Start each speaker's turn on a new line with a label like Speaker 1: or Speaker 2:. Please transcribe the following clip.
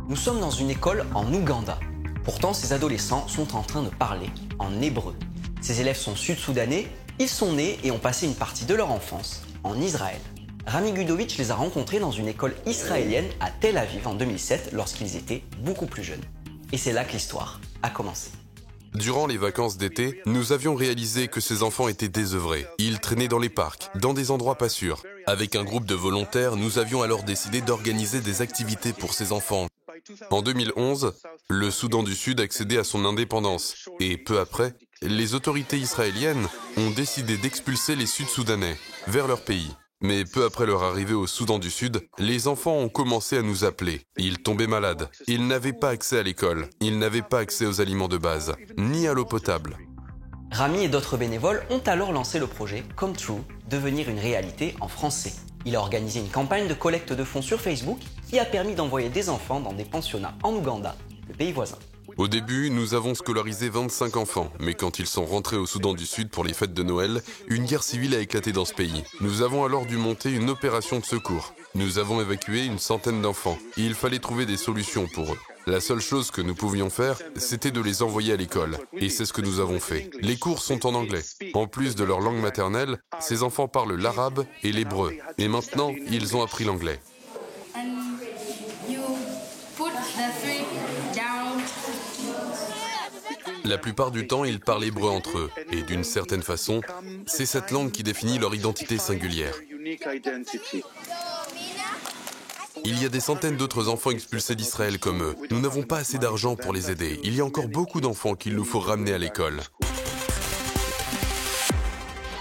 Speaker 1: Nous sommes dans une école en Ouganda. Pourtant, ces adolescents sont en train de parler en hébreu. Ces élèves sont sud-soudanais, ils sont nés et ont passé une partie de leur enfance en Israël. Rami Gudovitch les a rencontrés dans une école israélienne à Tel Aviv en 2007 lorsqu'ils étaient beaucoup plus jeunes. Et c'est là que l'histoire a commencé.
Speaker 2: Durant les vacances d'été, nous avions réalisé que ces enfants étaient désœuvrés. Ils traînaient dans les parcs, dans des endroits pas sûrs. Avec un groupe de volontaires, nous avions alors décidé d'organiser des activités pour ces enfants. En 2011, le Soudan du Sud accédait à son indépendance. Et peu après, les autorités israéliennes ont décidé d'expulser les Sud-Soudanais vers leur pays. Mais peu après leur arrivée au Soudan du Sud, les enfants ont commencé à nous appeler. Ils tombaient malades. Ils n'avaient pas accès à l'école. Ils n'avaient pas accès aux aliments de base, ni à l'eau potable.
Speaker 1: Rami et d'autres bénévoles ont alors lancé le projet Come True, devenir une réalité en français. Il a organisé une campagne de collecte de fonds sur Facebook qui a permis d'envoyer des enfants dans des pensionnats en Ouganda, le pays voisin.
Speaker 2: Au début, nous avons scolarisé 25 enfants, mais quand ils sont rentrés au Soudan du Sud pour les fêtes de Noël, une guerre civile a éclaté dans ce pays. Nous avons alors dû monter une opération de secours. Nous avons évacué une centaine d'enfants. Il fallait trouver des solutions pour eux. La seule chose que nous pouvions faire, c'était de les envoyer à l'école. Et c'est ce que nous avons fait. Les cours sont en anglais. En plus de leur langue maternelle, ces enfants parlent l'arabe et l'hébreu. Et maintenant, ils ont appris l'anglais. La plupart du temps, ils parlent hébreu entre eux. Et d'une certaine façon, c'est cette langue qui définit leur identité singulière. Il y a des centaines d'autres enfants expulsés d'Israël comme eux. Nous n'avons pas assez d'argent pour les aider. Il y a encore beaucoup d'enfants qu'il nous faut ramener à l'école.